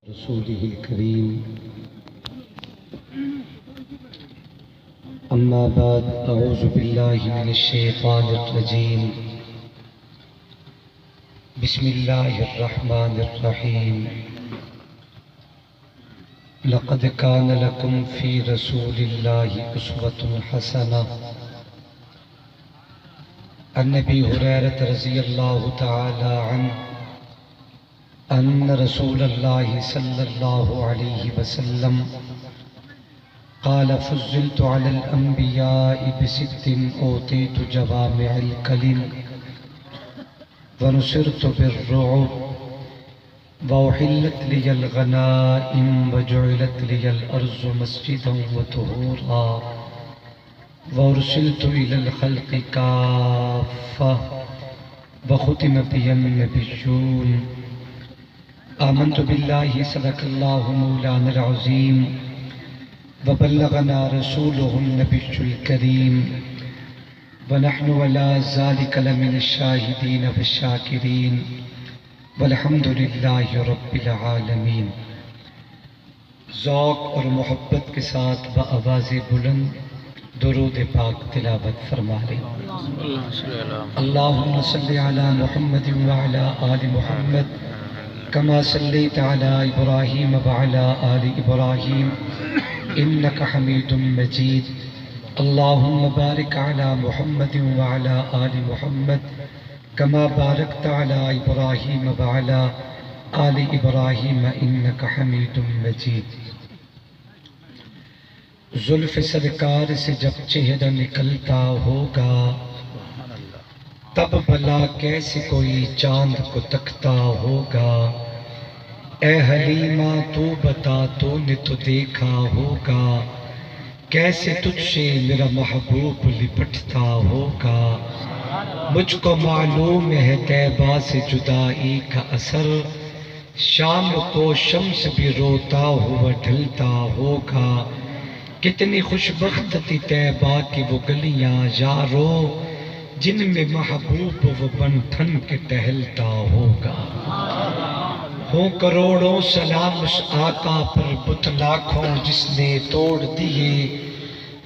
رسوله الكريم أما بعد أعوذ بالله من الشيطان الرجيم بسم الله الرحمن الرحيم لقد كان لكم في رسول الله أسوة حسنة عن أبي هريرة رضي الله تعالى عنه أن رسول الله صلى الله عليه وسلم قال فضلت على الأنبياء بست أوتيت جوامع الكلم ونصرت بالرعب وأحلت لي الغنائم وجعلت لي الأرض مسجدا وطهورا وأرسلت إلى الخلق كافة وختم بي النبيون آمنت بالله صدق الله مولانا العظيم وبلغنا رسوله النبي الكريم ونحن على ذلك لمن الشاهدين والشاكرين والحمد لله رب العالمین۔ ذوق اور محبت کے ساتھ بآواز بلند درود پاک تلاوت فرما لیں۔ اللہم صلی علی محمد وعلی آل محمد كما صليت على إبراهيم وعلى آل إبراهيم إنك حميد مجيد اللهم بارك على محمد وعلى آل محمد كما باركت على إبراهيم وعلى آل إبراهيم إنك حميد مجيد۔ زلف سرکار سے جب چہرہ نکلتا ہوگا تب بھلا کیسے کوئی چاند کو تکتا ہوگا۔ اے حلیمہ تو بتا تو نے تو دیکھا ہوگا کیسے تجھ سے میرا محبوب لپٹتا ہوگا۔ مجھ کو معلوم ہے طیبہ سے جدائی کا اثر شام کو شمس بھی روتا ہوا ڈھلتا ہوگا۔ کتنی خوش بخت تھی طیبہ کی وہ گلیاں یارو جن میں محبوب وہ بن ٹھن کے ٹہلتا ہوگا۔ ہوں کروڑوں سلام اس آقا پر بت لاکھوں جس نے توڑ دیے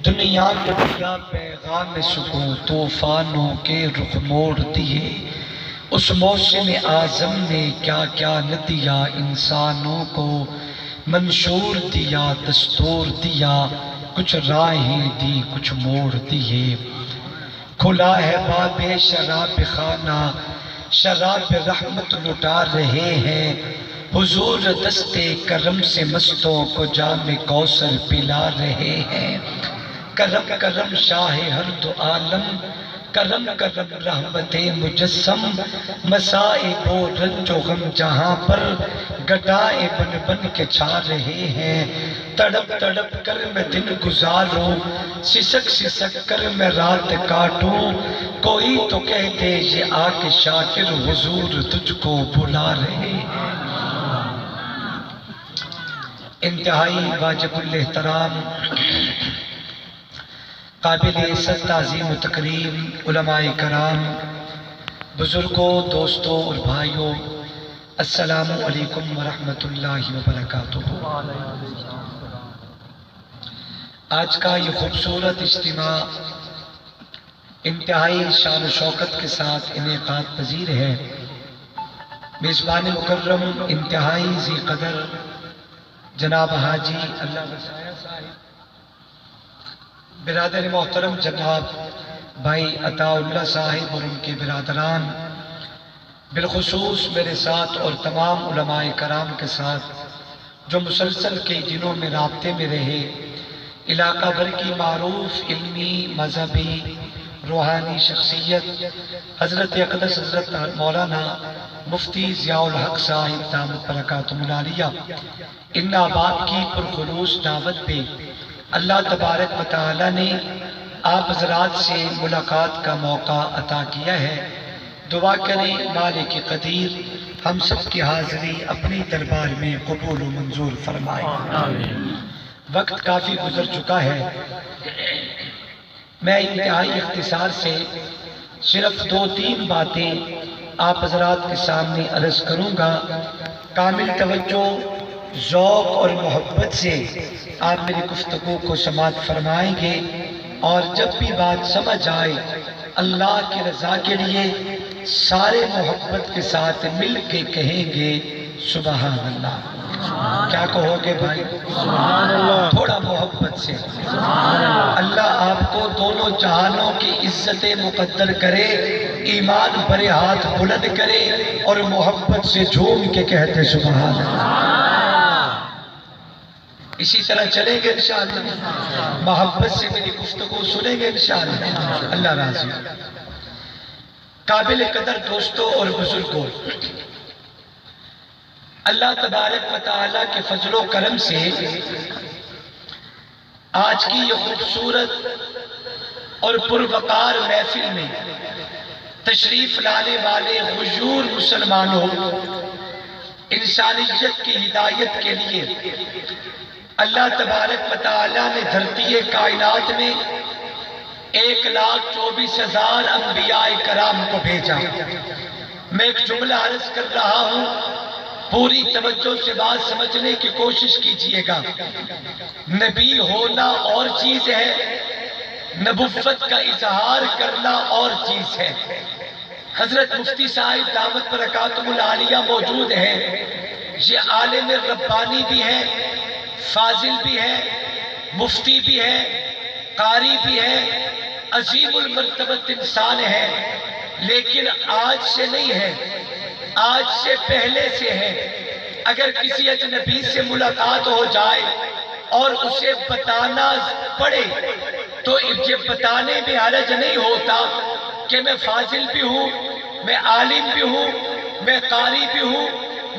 دنیا کو دیا پیغام سکون طوفانوں کے رخ موڑ دیے۔ اس موسم اعظم نے کیا کیا نہ دیا انسانوں کو منشور دیا دستور دیا کچھ راہیں دی کچھ موڑ دیے۔ کھلا ہے باب شراب خانہ شراب رحمت لٹا رہے ہیں حضور دستے کرم سے مستوں کو جام کوثر پلا رہے ہیں۔ کرم کرم شاہ ہر دو عالم کرم کرم رحمت مجسم مصائب و رنج و غم جہاں پر گدائے بن بن کے چھا رہے ہیں۔ تڑپ تڑپ کر میں دن گزاروں سسک سسک کر میں رات کاٹوں کوئی تو کہہ دے یہ آ کے شاکر حضور تجھ کو بلا رہے ہیں۔ انتہائی واجب الاحترام قابل عزت تعظیم و تکریم علماء کرام بزرگوں دوستوں اور بھائیوں السلام علیکم ورحمۃ اللہ وبرکاتہ۔ آج کا یہ خوبصورت اجتماع انتہائی شان و شوکت کے ساتھ انعقاد پذیر ہے۔ میزبان مکرم انتہائی ذی قدر جناب حاجی اللہ وسایہ صاحب، برادر محترم جناب بھائی عطا اللہ صاحب اور ان کے برادران، بالخصوص میرے ساتھ اور تمام علماء کرام کے ساتھ جو مسلسل کئی دنوں میں رابطے میں رہے، علاقہ بھر کی معروف علمی مذہبی روحانی شخصیت حضرت اقدس حضرت مولانا مفتی ضیاء الحق صاحب دامت برکاتہم العالیہ ان احباب کی پرخلوص دعوت پہ اللہ تبارک و تعالی نے آپ حضرات سے ملاقات کا موقع عطا کیا ہے۔ دعا کریں مالک قدیر ہم سب کی حاضری اپنی دربار میں قبول و منظور فرمائے۔ وقت کافی گزر چکا ہے، میں انتہائی اختصار سے صرف 2-3 باتیں آپ حضرات کے سامنے عرض کروں گا۔ کامل توجہ ذوق اور محبت سے آپ میری گفتگو کو سماعت فرمائیں گے، اور جب بھی بات سمجھ آئے اللہ کی رضا کے لیے سارے محبت کے ساتھ مل کے کہیں گے سبحان اللہ۔ کیا کہو گے بھائی؟ سبحان اللہ۔ تھوڑا محبت سے اللہ آپ کو دونوں جہانوں کی عزت مقدر کرے، ایمان بھرے ہاتھ بلند کرے، اور محبت سے جھوم کے کہتے سبحان اللہ۔ اسی طرح چلیں گے انشاءاللہ، محبت سے میری گفتگو سنیں گے انشاءاللہ، اللہ راضی۔ قابل قدر دوستوں اور بزرگوں، اللہ تبارک و تعالیٰ کے فضل و کرم سے آج کی یہ خوبصورت اور پروقار محفل میں تشریف لانے والے غیور مسلمانوں، انسانیت کی ہدایت کے لیے اللہ تبارک و تعالیٰ نے دھرتی کائنات میں 1,24,000 انبیاء کرام کو بھیجا۔ میں ایک جملہ عرض کر رہا ہوں، پوری توجہ سے بات سمجھنے کی کوشش کیجئے گا۔ نبی ہونا اور چیز ہے، نبوت کا اظہار کرنا اور چیز ہے۔ حضرت مفتی صاحب دعوت برکاتہ العالیہ موجود ہیں، یہ عالم ربانی بھی ہے، فاضل بھی ہے، مفتی بھی ہے، قاری بھی ہے، عظیم المرتبت انسان ہے، لیکن آج سے نہیں ہے، آج سے پہلے سے ہے۔ اگر کسی اجنبی سے ملاقات ہو جائے اور اسے بتانا پڑے تو یہ بتانے میں حرج نہیں ہوتا کہ میں فاضل بھی ہوں، میں عالم بھی ہوں، میں قاری بھی ہوں،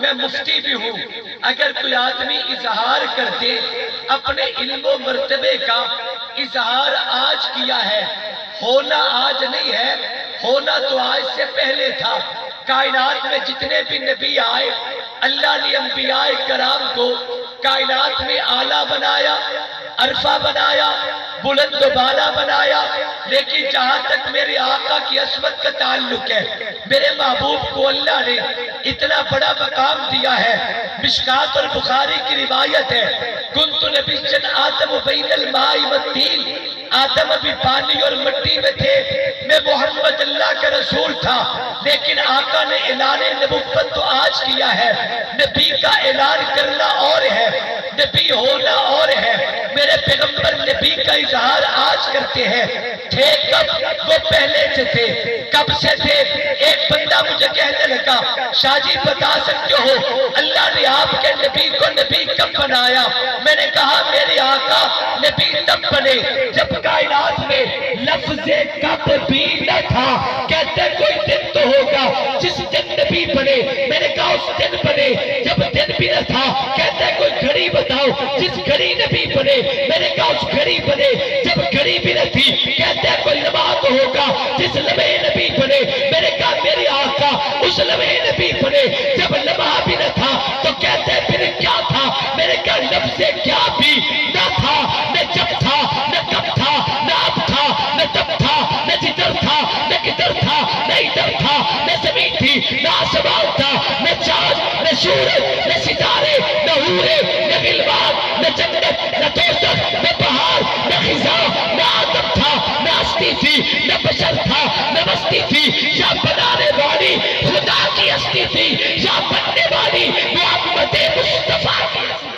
میں مفتی بھی ہوں۔ اگر کوئی آدمی اظہار کرتے اپنے علم و مرتبے کا اظہار آج کیا ہے، ہونا آج نہیں ہے، ہونا تو آج سے پہلے تھا۔ کائنات میں جتنے بھی نبی آئے، اللہ نے انبیاء کرام کو کائنات میں اعلیٰ بنایا، عرفہ بنایا، بلند و بالا بنایا، لیکن جہاں تک میرے آقا کی عصمت کا تعلق ہے، میرے محبوب کو اللہ نے اتنا بڑا مقام دیا ہے۔ مشکات اور بخاری کی روایت ہے، کنت نبیًا آدم بین الماء والطین، آدم ابھی پانی اور مٹی میں تھے، میں محمد اللہ کا رسول تھا، لیکن آقا نے اعلان نبوت تو آج کیا ہے۔ نبی کا اعلان کرنا اور ہے، نبی ہونا اور ہے۔ میرے پیغمبر نبی کا اظہار آج کرتے ہیں، تھے کب؟ وہ پہلے سے تھے۔ کب سے تھے؟ ایک بندہ مجھے کہنے لگا، شاہ جی بتا سکتے ہو اللہ نے آپ کے نبی کو نبی کب بنایا؟ میں نے کہا میرے آقا نبی تب بنے جب کائنات میں لفظ کب بھی نہ تھا۔ کہتے کوئی دن تو ہوگا جس دن نبی بنے۔ میں نے کہا اس دن بنے جب دن بھی نہ تھا۔ کہتے کوئی گھڑی بتاؤ جس گھڑی نبی بنے۔ میں نے کہا اس گھڑی بنے جب گھڑی بھی نہ تھی۔ کہتے کوئی لمحہ تو ہوگا جس لمحے نبی بنے۔ میں نے کہا میرے آقا اس لمحے نبی بنے جب لمحہ بھی نہ تھا۔ تو کہتے پھر کیا تھا؟ میں نے کہا لفظ کیا بھی نہ تھا، نہ جب تھا، نہ کب تھا، نہ اب تھا، نہ تب تھا، نہ جدھر تھا، نہ کدھر تھا، نہ ادھر تھا، نہ زمین تھی، نہ آسمان تھا، نہ چاند، نہ سورج، نہ ستارے، نہ حورے، نہ غلمان، نہ جنت، نہ دوزخ، نہ پہاڑ، نہ خزاں، نہ آدم تھا، نہ ہستی تھی، نہ بشر تھا، نہ مستی تھی، یا بنانے والی خدا کی ہستی تھی، یا بننے والی محمد مصطفیٰ کی ہستی۔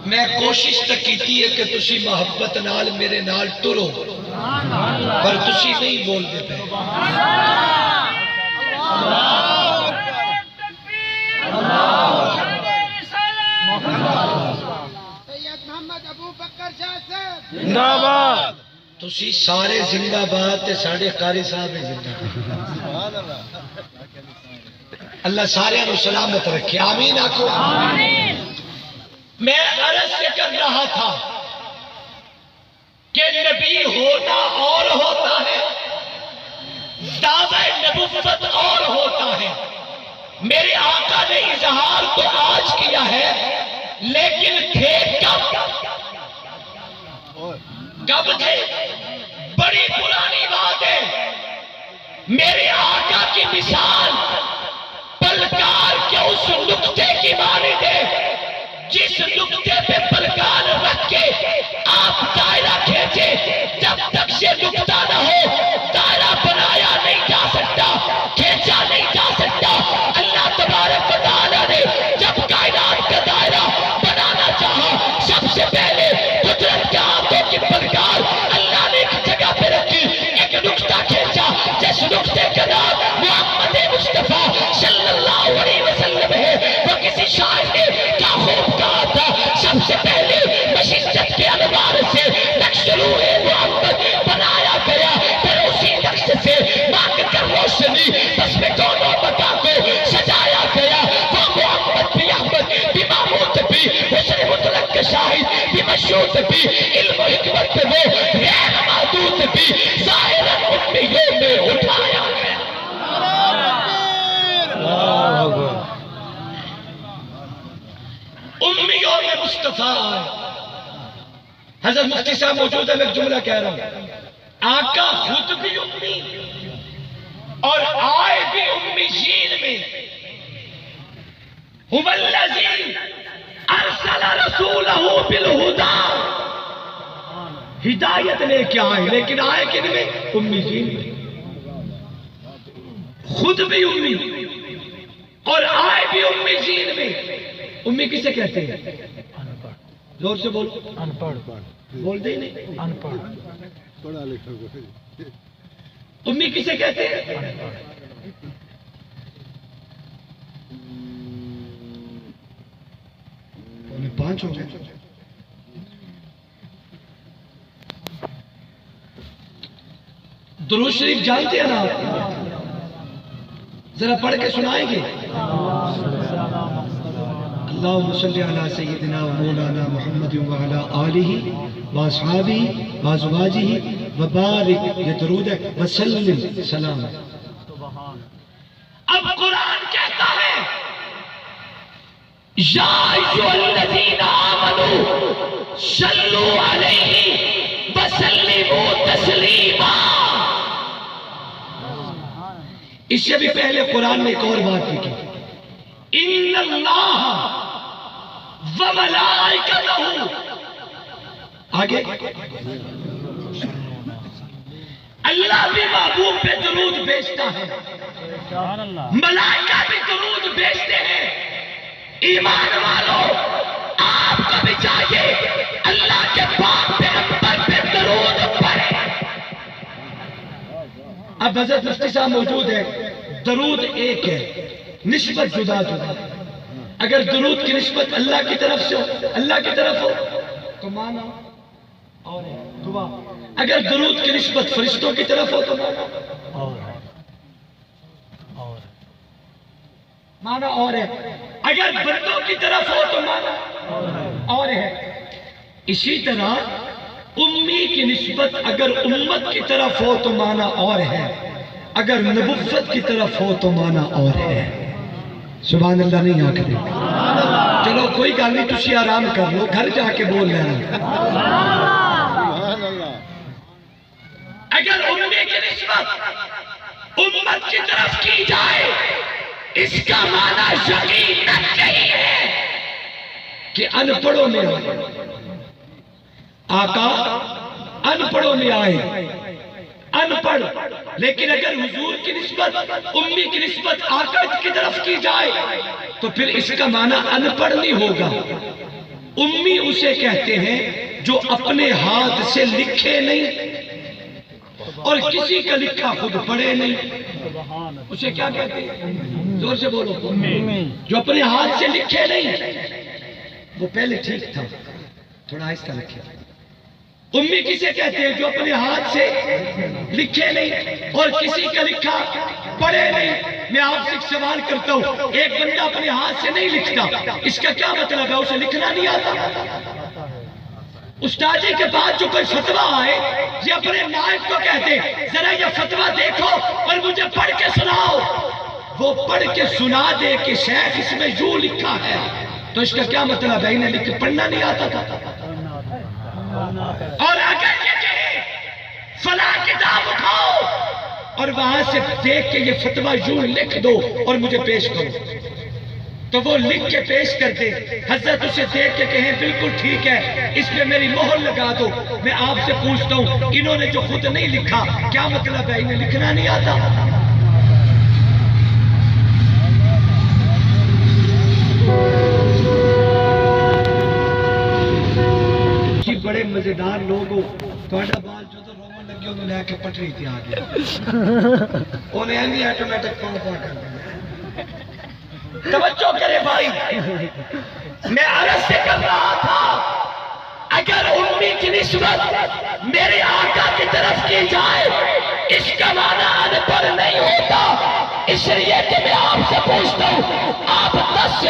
میں کوشش تک کیتی ہے کہ تسی محبت نال میرے نال ٹرو، پر تسی نہیں بول دے پے۔ تسی سارے زندہ باد تے ساڑھے قاری صاحب زندہ باد۔ اللہ سارے انہوں سلامت رکھے، آمین آکو۔ میں عرض سے کر رہا تھا کہ نبی ہونا اور ہوتا ہے، دعوی نبوت اور ہوتا ہے۔ میرے آقا نے اظہار تو آج کیا ہے، لیکن تھے کب؟ میرے آقا کی مثال پلکار کے اس نقطے کی مانند ہے جس نقطے پہ پلکار رکھ کے آپ دائرہ کھینچے، جب تک سے نقطہ نہ ہو دائرہ بنایا نہیں جا سکتا، کھینچا نہیں جا سکتا۔ اللہ تبارک و تعالیٰ نے جب کائنات کا دائرہ بنانا چاہا، سب سے پہلے قدرت کے ہاتھوں کی پلکار اللہ نے ایک جگہ پہ رکھی، ایک نقطہ کھینچا جس نقطے کا نام محمد مصطفیٰ صلی اللہ علیہ وسلم ہے۔ وہ کسی شاعر نے کیا خوب کہا تھا، سب سے پہلے مشیت کے انوار سے نقش روح محمد بنایا گیا، پھر اسی نقش سے مانگ کر روشنی بس میں دونوں بتا کو سجایا گیا۔ وہ محمد بھی احمد بھی محمود بھی حسن مطلق کے شاہد بھی مشہود بھی علم و حکمت پہ وہ غیر محدود بھی ظاہراً امیوں میں اٹھایا گیا۔ امیوں میں مصطفیٰ آئے۔ حضرت مفتی صاحب موجود ہے، میں ایک جملہ کہہ رہا ہوں، آقا خود بھی امی اور آئے بھی امی جین میں۔ هو الذی ارسل رسولہ بالہدی، ہدایت لے کے آئے، لیکن آئے کن میں؟ امی جین میں۔ خود بھی امی اور آئے بھی امی جین میں۔ امی کسے کہتے ہیں؟ زور سے بولو، ان پڑھ، بولتے ہی نہیں، ان پڑھ، پڑھا لکھا کوئی۔ امی کسے کہتے ہیں؟ انہیں 5 ہو گئے۔ درود شریف جانتے ہیں نا آپ؟ ذرا پڑھ کے سنائیں گے؟ اللہم صلی علی سیدنا و مولانا محمد وعلی آلہ واصحابہ وازواجہ وبارک، یہ درود ہے، وسلم سلام۔ اب قرآن کہتا ہے یا ایھا الذین آمنوا صلوا علیہ وسلموا تسلیما۔ اس سے بھی پہلے قرآن نے ایک اور بات لکھی، ان اللہ وملائکتہ، آگے اللہ بھی محبوب پہ درود بھیجتا ہے، ملائکہ بھی درود بھیجتے ہیں۔ ایمان والو، آپ کو بھی چاہیے اللہ کے پاک پیغمبر پہ درود پڑھیں۔ اب حضرت مفتی صاحب موجود ہے، درود ایک ہے، نسبت جدا جدا۔ اگر درود کی نسبت اللہ کی طرف سے ہو، اللہ کی طرف ہو تو مانا اور ہے دعا، اگر درود کی نسبت فرشتوں کی طرف ہو تو مانا اور ہے، اگر بندوں کی طرف ہو تو مانا اور ہے۔ اسی طرح امی کی نسبت اگر امت کی طرف ہو تو مانا اور ہے، اگر نبوت کی طرف ہو تو مانا اور ہے۔ سبحان اللہ نہیں آکھتے؟ چلو کوئی گل نہیں، تسی آرام کر لو، گھر جا کے بول لینا۔ اگر امی کی نسبت امت کی طرف کی جائے، اس کا معنی یقیناً نہیں ہے کہ ان پڑھوں میں آئے، آقا ان پڑھوں میں آئے، ان پڑھ۔ لیکن اگر حضور کی نسبت امی کی نسبت آقا کی طرف کی جائے تو پھر اس کا معنی ان پڑھ نہیں ہوگا۔ امی اسے کہتے ہیں جو اپنے ہاتھ سے لکھے نہیں اور کسی کا لکھا خود پڑھے نہیں، اسے کیا کہتے ہیں؟ زور سے بولو، جو اپنے ہاتھ سے لکھے نہیں۔ وہ پہلے ٹھیک تھا، تھوڑا آہستہ لکھے۔ امی کسے کہتے ہیں؟ جو اپنے ہاتھ سے لکھے نہیں اور کسی کا لکھا پڑھے نہیں۔ میں آپ سے ایک سوال کرتا ہوں، ایک بندہ اپنے ہاتھ سے نہیں لکھتا، اس کا کیا مطلب ہے؟ اسے لکھنا نہیں آتا؟ استاد جی کے پاس جو کوئی فتویٰ آئے، یہ اپنے نائب کو کہتے ہیں ذرا یہ فتویٰ دیکھو اور مجھے پڑھ کے سناؤ۔ وہ پڑھ کے سنا دے کہ شیخ اس میں یوں لکھا ہے، تو اس کا کیا مطلب ہے؟ انہیں لکھ پڑھنا نہیں آتا تھا۔ اور اگر یہ کہے فلاں کتاب اٹھاؤ اور وہاں سے دیکھ کے یہ فتویٰ یوں لکھ دو اور مجھے پیش کرو. تو وہ لکھ کے پیش کرتے. حضرت اسے دیکھ کے کہیں بالکل ٹھیک ہے، اس پہ میری مہر لگا دو. میں آپ سے پوچھتا ہوں، انہوں نے جو خود نہیں لکھا کیا مطلب ہے؟ انہیں لکھنا نہیں آتا؟ بڑے مزیدار لوگ ہو، تھوڑا بال جو تو رومن لگے انہوں لے کے پٹری تھی آگے انہیں بھی آٹومیٹک پاؤں پا کر دیا. توجہ کرے بھائی، میں عرض سے کر رہا تھا اگر امی کی نسبت میرے آقا کی طرف کی جائے اس کا معنی ان پڑھ نہیں ہوتا. اس لیے کہ میں آپ سے پوچھتا ہوں، آپ 10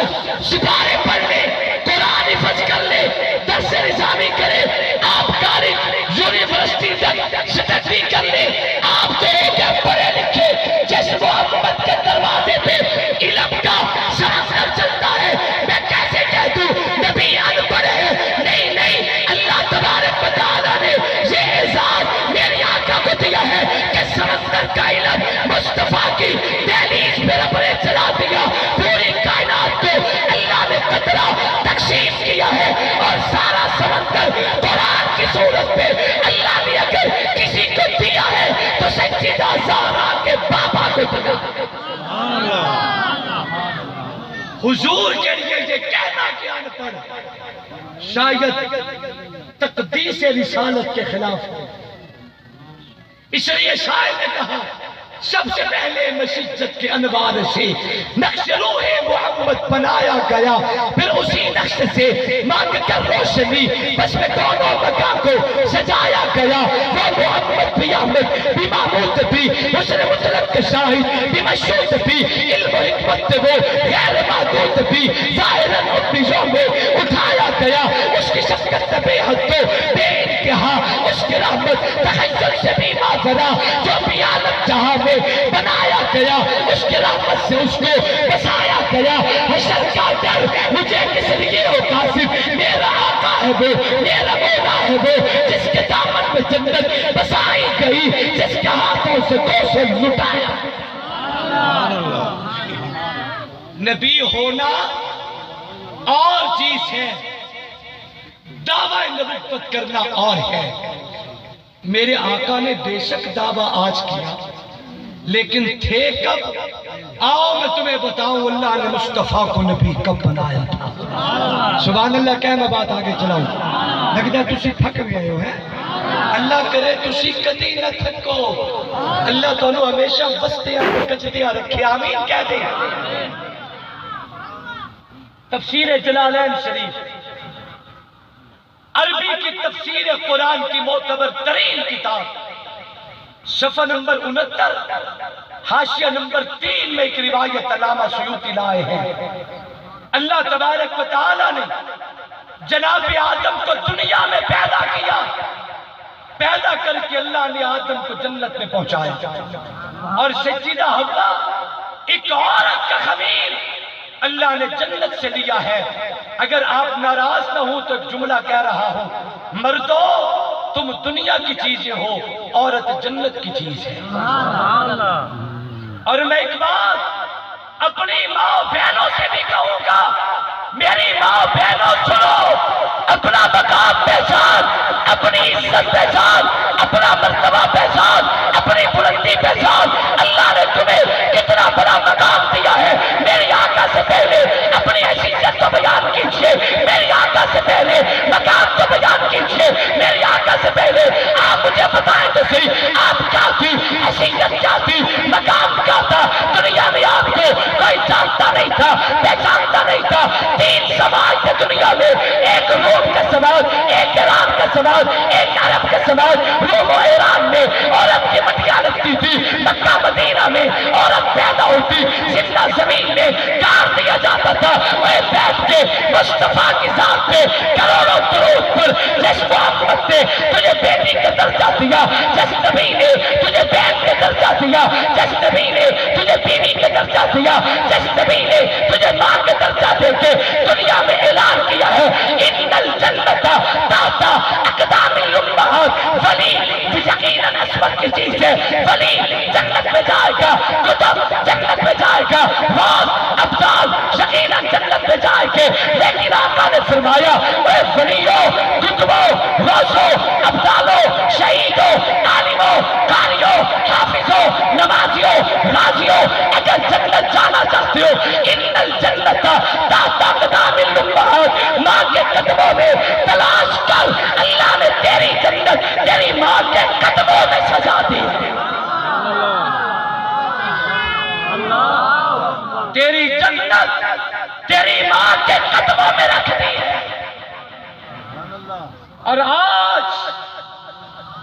سپارے پڑھ لیں، قرآن حفظ کر لیں، درس نظامی کریں، آپ کالج یونیورسٹی تک سٹڈی کر لیں، آپ تو ایک پڑھے لکھے جس محمد کے دروازے پہ علم کا سمندر چلتا ہے، میں کیسے کہہ دوں نبی ان پڑھ ہے؟ نہیں نہیں، اللہ تبارک و تعالیٰ نے یہ اعزاز میرے آقا کو دیا ہے کہ سمندر کا علم مصطفیٰ کی دہلیز پہ رب نے چلا دیا. پوری کائنات کو اللہ نے قطرہ تقسیم کیا ہے اور سارا سمندر قرآن کی صورت پہ اللہ نے اگر کسی کو دیا ہے تو سیدہ زہرا کے بابا کو دیا. حضور کے لیے یہ کہنا کہ ان پڑھ شاید تقدیس رسالت کے خلاف ہے. اس لیے شاعر نے کہا سب سے پہلے مشجت کے انوار سے نقش روح محمد بنایا گیا، پھر اسی نقش سے مانگ کر روشنی بس میں دونوں مکان کو سجایا گیا. وہ محمد بھی احمد بھی محمود بھی حسن مطلق کے شاہد بھی مشہود بھی علم و حکمت وہ غیر محدود بھی ظاہراً اپنی یوم میں اٹھایا گیا. اس کی شفقت بے حد تو بے انتہا، اس کی رحمت تخیل سے بھی ماجرا، جو بھی عالم جہاں میں بنایا گیا اس کی رحمت سے اس کو بسایا گیا. حشر کا ڈر مجھے کس لیے ہو قاسم؟ میرا آقا ہے وہ، میرا مولا ہے وہ جس کے دامن میں جنت بسائی گئی، جس کے ہاتھوں سے کوسے لٹایا. نبی ہونا اور چیز ہے، دعویٰ نبوت کرنا اور ہے. میرے آقا نے بے شک دعویٰ آج کیا لیکن تھے کب؟ آؤ میں تمہیں بتاؤں اللہ نے مصطفیٰ کو نبی کب بنایا تھا. سبحان اللہ. کہہ میں بات آگے چلاؤں، لگتا ہے تسی تھک گئے ہو. اللہ کرے تسی کدی نہ تھکو، اللہ تانوں ہمیشہ وستیاں کچدیاں رکھے. آمین کہہ دیں. تفسیر جلالین شریف عربی کی تفسیر قرآن کی معتبر ترین کتاب، صفحہ نمبر 69 حاشیہ نمبر 3 میں ایک روایت علامہ سیوطی لائے ہیں. اللہ تبارک و تعالیٰ نے جناب آدم کو دنیا میں پیدا کیا، پیدا کر کے اللہ نے آدم کو جنت میں پہنچایا اور سیدہ حوا ایک عورت کا خمیر اللہ نے جنت سے لیا ہے. اگر آپ ناراض نہ ہوں تو ایک جملہ کہہ رہا ہوں، مردو تم دنیا کی چیزیں ہو، عورت جنت کی چیز ہے. اور میں ایک بات اپنی ماں بہنوں سے بھی کہوں گا، میری ماں بہنوں سنو، اپنا مقام پہچان، اپنی عزت پہچان، اپنا مرتبہ پہچان، اپنی بلندی پہچان. اللہ نے تمہیں کتنا بڑا مقام دیا ہے. میری آقا سے پہلے اپنی حیثیت کو بیان کیجئے، میری آقا سے پہلے مقام کو بیان کیجئے. میری آقا سے پہلے آپ مجھے بتائیں تو صحیح، آپ کیا تھی، حیثیت کیا تھی، مقام کیا تھا؟ دنیا میں آپ کو کوئی جانتا نہیں تھا، پہچانتا نہیں تھا. 3 سماج تھے دنیا میں، ایک روم کا سماج، ایک ایران کا سماج، ایک عرب کا سماج. روم و ایران میں عورت کی مٹیاں لگتی تھی، مکہ مدینہ میں عورت پیدا ہوتی، زندہ زمین میں گاڑ دیا جاتا تھا. وہ بیٹھ کے مصطفیٰ کی ذات پہ کروڑوں درود پر جس محمد نے تجھے بیٹی کا درجہ دیا، جس نبی نے تجھے بہن کا درجہ دیا، جس نبی نے تجھے بیوی کا درجہ دیا، جس نبی نے تجھے ماں کا درجہ دے کے دنیا میں اعلان کیا ہے، ان الجنت تحت اقدام الامہات. ولی یقیناً عصمت کی چیز ہے، ولی جنت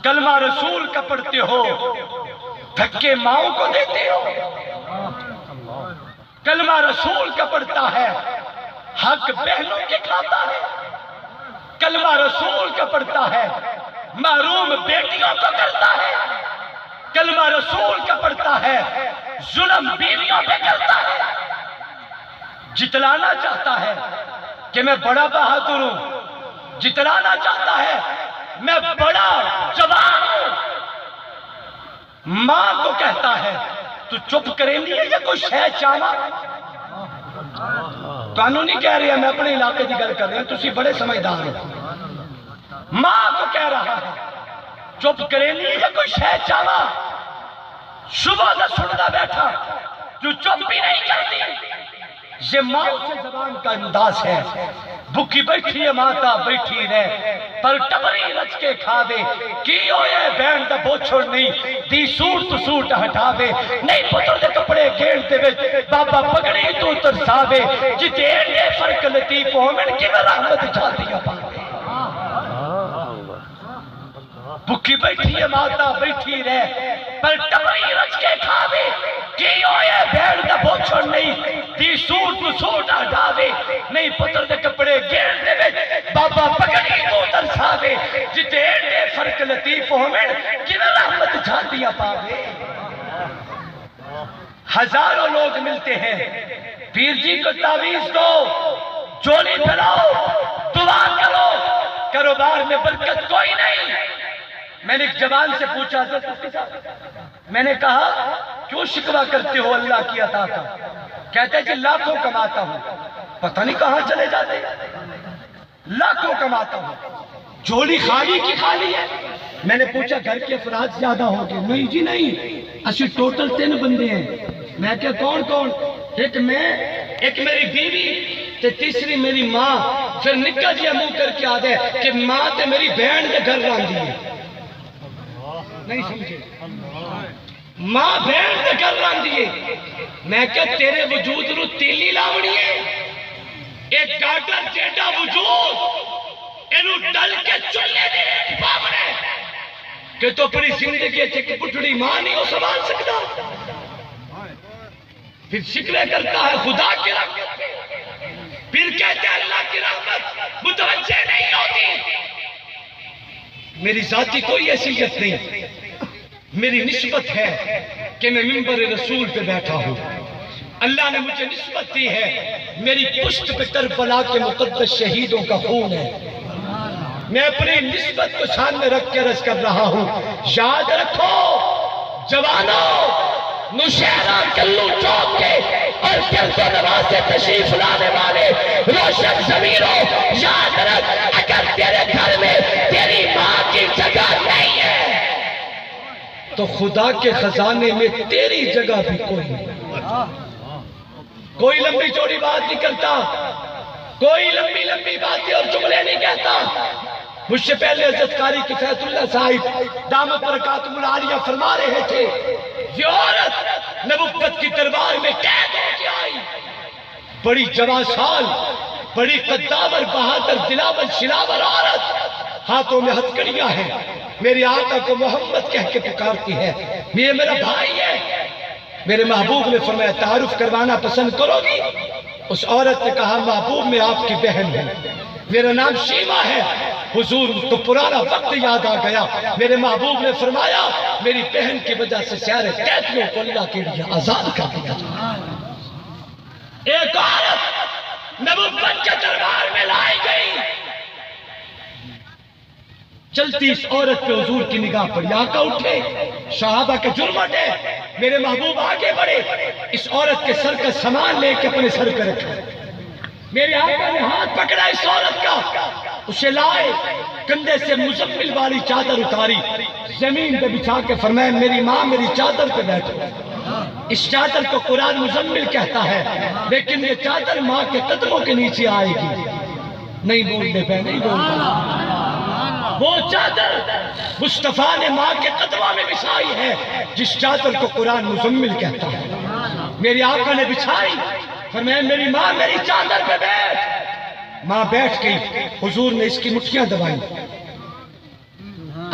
کلمہ رسول کا پڑھتے ہو، دھکے ماؤں کو دیتے ہو۔ کلمہ رسول کا پڑھتا ہے، حق بہنوں کے کھاتا ہے۔ کلمہ رسول کا پڑھتا ہے، محروم بیٹیوں کو کرتا ہے۔ کلمہ رسول کا پڑھتا ہے، ظلم بیویوں پہ کرتا ہے۔ جتلانا چاہتا ہے کہ میں بڑا بہادر ہوں، جتلانا چاہتا ہے میں بڑا جوان ہوں، ماں کو کہتا ہے تو چپ کریں گی یا کوئی شے چاہنا؟ قانونی کہہ رہی ہے، میں اپنے علاقے کی گل کر رہا ہوں، تسی بڑے سمجھدار ہو۔ ماں کو کہہ رہا ہے چپ کریں گی یا کوئی شے چاہنا؟ صبح سے سنتا بیٹھا جو چپ بھی نہیں کرتی۔ یہ ماں سے زبان کا انداز ہے، بھوکی بیٹھی ہے ماتا بیٹھی رہے، پر ٹبری رچ کے کھا دے، کی ہوئے بین دا بوچھڑ نہیں، دی سوٹ تو سوٹ ہٹا دے، نہیں پتر دے کپڑے گھیڑ دے وچ بابا پگڑی تو ترسا دے، جتے اے فرق لطیف ہو من کی میں رحمت جاتی ہے پا دے۔ بھوکی بیٹھی ہے ماتا بیٹھی رہے، پر ٹبری رچ کے کھا دے، کی ہوئے بین دا بوچھڑ نہیں، دی سوٹ تو سوٹ ہٹا دے، نہیں پتر دے کپڑے گھیڑ دے وچ بابا پگڑی تو ترسا دے، جتے اے فرق لطیف ہو من کی میں رحمت جاتی ہے پا دے۔ ہزاروں لوگ ملتے ہیں، پیر جی کو تعویذ دو، جولی پھیلاؤ، دعا کرو، کاروبار میں برکت کوئی نہیں۔ میں نے ایک جوان سے پوچھا، میں نے کہا کیوں شکوہ کرتے ہو اللہ کی عطا کا؟ کہتے ہیں کہ لاکھوں کماتا ہوں، پتہ نہیں کہاں چلے جاتے، لاکھوں کماتا ہوں، جولی خالی کی خالی ہے۔ میں نے پوچھا گھر کے افراد زیادہ ہوں گے؟ نہیں جی نہیں، اسی ٹوٹل 3 بندے ہیں۔ میں کہا کون کون؟ ایک میں، ایک میری بیوی تے تیسری میری ماں۔ پھر نکا جی منہ کر کے آدھے کہ ماں تے میری بہن کے گھر راندی ہے۔ نہیں سمجھے؟ ماں بہن کے گھر راندی ہے۔ میں کہا تیرے وجود رو تیلی لاونی ہے، ایک گاڈر جیڈا وجود اینو ڈل کے چلے دے پاونے کہ تو اپنی زندگی ایک پٹھڑی ماں نہیں ہو سنبھال سکتا۔ پھر شکوے کرتا ہے خدا کی رحمت، پھر کہتے ہیں اللہ کی رحمت متوجہ نہیں ہوتی۔ میری ذاتی کوئی حیثیت نہیں، میری نسبت ہے کہ میں منبر رسول پہ بیٹھا ہوں، اللہ نے مجھے نسبت دی ہے، میری پشت پہ کربلا کے مقدس شہیدوں کا خون ہے۔ میں اپنی نسبت کو سامنے رکھ کے عرض کر رہا ہوں، یاد رکھو جوانوں، نوشہرہ کلو چوک کے اور گرد و نواز سے تشریف لانے والے روشن ضمیروں، یاد رکھ اگر تیرے گھر میں تیری ماں کی جگہ نہیں ہے تو خدا کے خزانے میں تیری جگہ بھی کوئی نہیں۔ کوئی لمبی چوڑی بات نہیں کرتا، کوئی لمبی باتیں اور جملے نہیں کہتا۔ مجھ سے پہلے حضرت قاری کفایت اللہ صاحب دامت برکاتہم العالیہ فرما رہے تھے، یہ عورت نبوت کی دربار میں قید ہو کے آئی، بڑی جوان سال، بڑی قدامر بہادر دلاور شلاور عورت، ہاتھوں میں ہتھکڑیاں ہیں، میرے آقا کو محمد کہہ کے پکارتی ہے، یہ میرا بھائی ہے۔ میرے محبوب نے فرمایا تعارف کروانا پسند کرو گی؟ اس عورت نے کہا محبوب میں آپ کی بہن ہوں، میرا نام شیما ہے۔ حضور تو پرانا وقت یاد آ گیا، میرے محبوب نے فرمایا میری بہن کی وجہ سے سارے قیدیوں کو اللہ کے لیے آزاد کر دیا جائے۔ ایک عورت نبوت کے دربار میں لائی گئی، چلتی اس عورت پہ حضور کی نگاہ پڑی، آقا اٹھے، صحابہ کے جرم اٹھے، میرے محبوب آگے بڑھے، اس عورت کے سر کا سامان لے کے اپنے سر پہ رکھا، میرے آقا نے ہاتھ پکڑا اس عورت کا، اسے لائے، کندھے سے مزمل والی چادر اتاری، زمین پہ بچھا کے فرمایا میری ماں میری چادر پہ بیٹھو۔ اس چادر کو قرآن مزمل کہتا ہے، لیکن یہ چادر ماں کے قدموں کے نیچے آئے گی۔ نہیں بولنے پہ نہیں بولتا، وہ چادر مصطفیٰ نے ماں کے قدموں میں بچھائی ہے، جس چادر کو قرآن مزمل کہتا ہے۔ میری آقا نے بچھائی، فرمایا میری ماں میری چادر پہ بیٹھ۔ ماں بیٹھ گئی، حضور نے اس کی مٹھیاں دبائیں،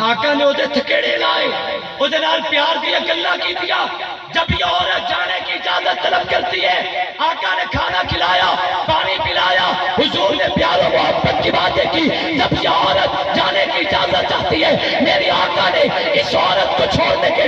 آقا نے وہ تھکیڑے لائے، وہ پیار دیا، گلہ کی دیا۔ جب یہ عورت جانے کی اجازت طلب کرتی ہے، آقا نے کھانا کھلایا، پانی پلایا، حضور نے پیار و محبت کی باتیں کی۔ جب یہ عورت جانے کی اجازت چاہتی ہے، میری آقا نے اس عورت کو چھوڑنے کے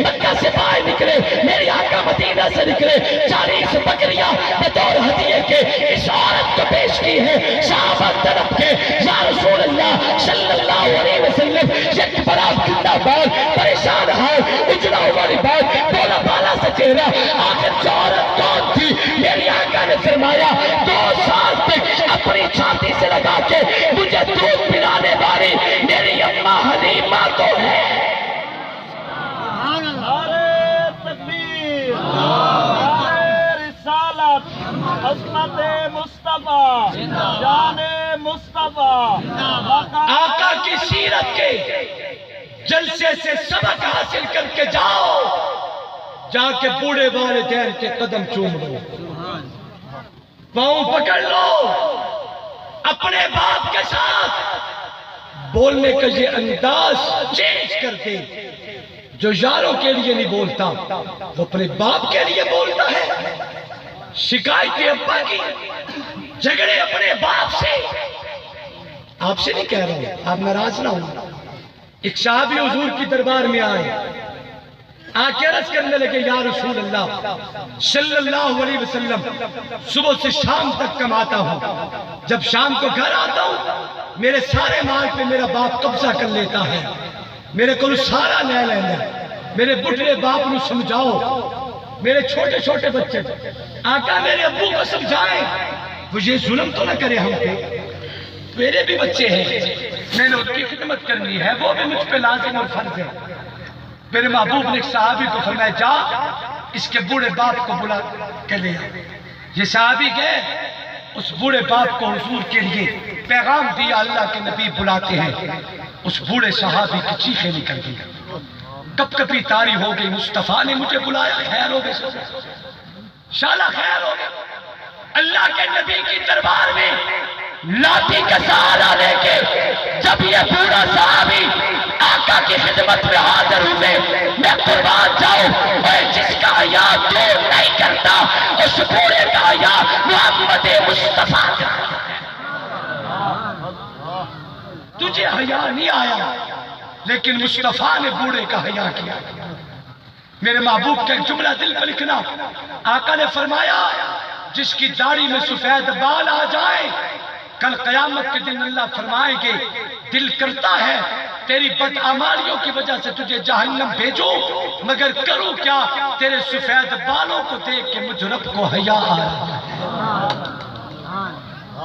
مکہ سے باہر نکلے، میری آقا مدینہ سے نکلے، 40 بکریاں بطور ہدیے کے اس عورت کو پیش کی ہے۔ صحابہ طرف کے یا رسول اللہ صلی اللہ علیہ وسلم، یک بڑا کندہ بال، پریشان حال، اجڑا ہماری بات، بولا بالا سے چہرہ، آخر جو عورت کون تھی؟ میری آقا نے فرمایا 2 سال تک اپنی چھاتی سے لگا کے مجھے دودھ پلانے والی میری اماں حلیمہ تو ہے۔ تکبیر، رسالت، عظمت مصطفیٰ، شان مصطفیٰ۔ آقا کی سیرت کے جلسے سے سبق حاصل کر کے جاؤ، جا کے بوڑھے والدین کے قدم چوم لو، پاؤں پکڑ لو، اپنے باپ کے ساتھ بولنے کا یہ انداز چینج کر دے۔ جو یاروں کے لیے نہیں بولتا وہ اپنے باپ کے لیے بولتا ہے۔ شکایتیں ابا کی، جھگڑے اپنے باپ سے۔ آپ سے نہیں کہہ رہا ہوں، آپ ناراض نہ ہوں۔ ایک صحابی حضور کی دربار میں آئے، آکے عرض کرنے لگے یا رسول اللہ صلی اللہ علیہ وسلم، صبح سے شام تک کماتا ہوں، جب شام کو گھر آتا ہوں میرے سارے مال پہ میرا باپ قبضہ کر لیتا ہے، میرے کو سارا لے لینا، میرے بڑھے باپ نو سمجھاؤ، میرے چھوٹے چھوٹے بچے، آقا میرے ابو کو سمجھائیں وہ یہ ظلم تو نہ کرے ہم پہ، میرے بھی بچے ہیں، میں نے ان کی خدمت کرنی ہے، وہ بھی مجھ پہ لازم اور فرض ہے۔ میرے محبوب نے ایک صحابی کو فرمایا جا اس کے بوڑھے باپ کو بلا کے لے آ۔ یہ صحابی گئے، اس بوڑھے باپ کو حضور کے لیے پیغام دیا، اللہ کے نبی بلاتے ہیں۔ اس بوڑھے صحابی کی چیخیں نکل گئی، کب کبھی تاری ہو گئی، مصطفیٰ نے مجھے بلایا، خیر ہو گئے، شالا خیر ہو گئے۔ اللہ کے نبی کی دربار میں لاٹھی کا سہارا لے کے جب یہ بوڑھا صحابی آقا کی خدمت میں حاضر ہوئے، میں قربان جاؤں، اور جس کا حیا دور نہیں کرتا اس بوڑھے کا حیا محمد مصطفیٰ کا۔ تجھے حیا نہیں آیا لیکن مصطفیٰ نے بوڑھے کا حیا کیا۔ میرے محبوب کا ایک جملہ دل پر لکھنا، آقا نے فرمایا جس کی داڑھی میں سفید بال آ جائے کل قیامت کے دن اللہ فرمائیں گے دل کرتا ہے تیری بدعمالیوں کی وجہ سے تجھے جہنم بھیجو، مگر کروں کیا تیرے سفید بالوں کو دیکھ کے مجھ رب کو حیا آ رہا ہے۔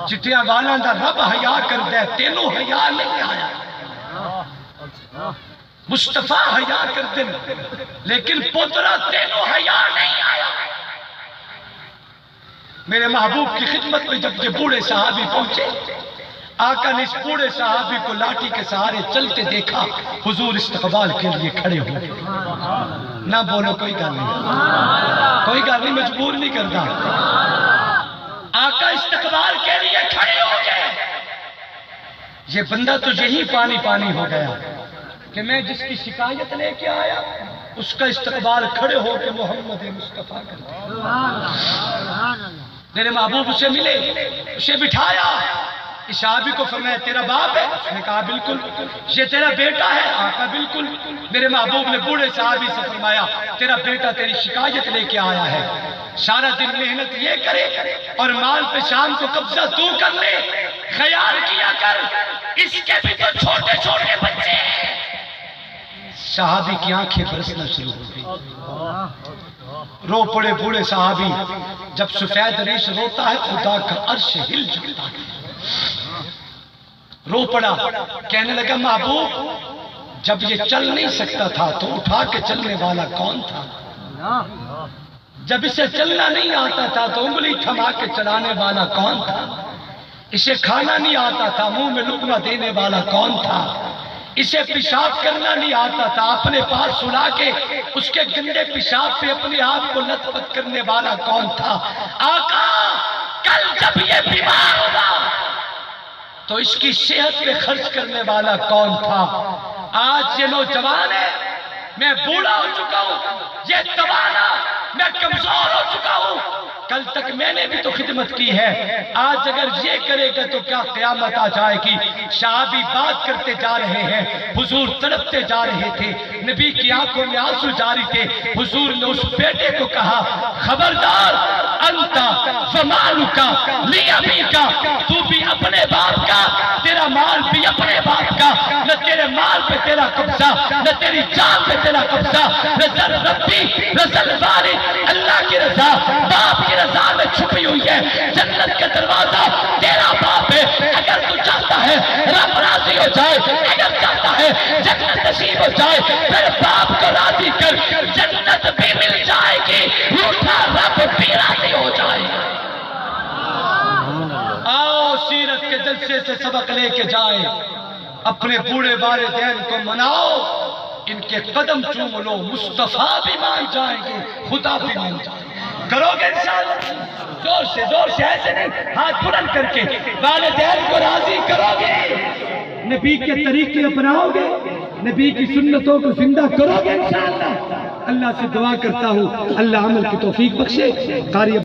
چٹیاں والاں دا رب حیا کر دے، تینوں حیا نہیں آیا۔ مصطفیٰ حیا کر دے لیکن پترا تینوں حیا نہیں آیا۔ میرے محبوب کی خدمت میں جب یہ بوڑھے صحابی پہنچے، آقا نے اس بوڑھے صحابی کو لاٹھی کے سہارے چلتے دیکھا، حضور استقبال کے لیے کھڑے ہو گئے۔ نہ بولو کوئی گل نہیں، کوئی گل نہیں، مجبور نہیں کرتا۔ آقا استقبال کے لیے کھڑے ہو گئے۔ یہ بندہ تو یہی پانی پانی ہو گیا کہ میں جس کی شکایت لے کے آیا اس کا استقبال کھڑے ہو کے محمد مصطفیٰ کرتے۔ میرے محبوب اسے ملے، اسے بٹھایا، اس صحابی کو فرمایا تیرا باپ ہے؟ اس نے کہا بالکل۔ یہ تیرا بیٹا ہے؟ آقا بالکل۔ میرے محبوب نے بوڑھے صحابی سے فرمایا تیرا بیٹا تیری شکایت لے کے آیا ہے، سارا دن محنت یہ کرے اور مال پہ شام کو قبضہ تو کر لے، خیال کیا کر اس کے بھی تو چھوٹے چھوٹے بچے ہیں۔ صحابی کی آنکھیں برسنا شروع ہو گئی، رو پڑے بوڑھے صحابی۔ جب سفید ریش روتا ہے خدا کا عرش ہل جاتا ہے۔ رو پڑا، کہنے لگا محبوب جب یہ چل نہیں سکتا تھا تو اٹھا کے چلنے والا کون تھا؟ جب اسے چلنا نہیں آتا تھا تو انگلی تھما کے چلانے والا کون تھا؟ اسے کھانا نہیں آتا تھا منہ میں لقمہ دینے والا کون تھا؟ اسے پیشاب کرنا نہیں آتا تھا اپنے پاس سلا کے اس کے گندے پیشاب پہ اپنے آپ کو لت پت کرنے والا کون تھا؟ آقا کل جب یہ بیمار ہوگا تو اس کی صحت پہ خرچ کرنے والا کون تھا؟ آج یہ نوجوان ہے، میں بوڑھا ہو چکا ہوں، یہ توانا، میں کمزور ہو چکا ہوں، کل تک میں نے بھی تو خدمت کی ہے، آج اگر یہ کرے گا تو کیا قیامت آ جائے گی۔ صحابی بات کرتے جا رہے ہیں، حضور تڑپتے جا رہے تھے، نبی کی آنکھوں میں آنسو جاری تھے، حضور نے اس بیٹے کو کہا خبردار انتا ومالکا لیابیکا، تو بھی اپنے باپ کا، تیرا مال بھی اپنے باپ کا، نہ تیرے مال پہ تیرا قبضہ، نہ تیری جان پہ تیرا قبضہ، نظر ربی نظر والد، اللہ کی رضا باپ کی رضا میں چھپی ہوئی ہے، جنت کا دروازہ تیرا باپ ہے، اگر تو چاہتا ہے رب راضی ہو جائے، اگر چاہتا ہے جنت نصیب ہو جائے، پھر باپ کو راضی کر، جنت بھی مل جائے گی، روٹھا رب بھی راضی ہو جائے گا۔ آؤ سیرت کے جلسے سے سبق لے کے جائیں، اپنے بوڑھے والدین کو مناؤ، ان کے قدم چوم لو، مصطفیٰ بھی مان جائیں گے، خدا بھی مان جائیں گے۔ کرو گے انشاءاللہ؟ زور سے ایسے نہیں، ہاتھ بلند کر کے والدین کو راضی کرو گے، نبی کے طریقے اپناؤ گے، نبی کی سنتوں کو زندہ کرو گے انشاءاللہ۔ اللہ سے دعا کرتا ہوں اللہ عمل کی توفیق بخشے۔ قاری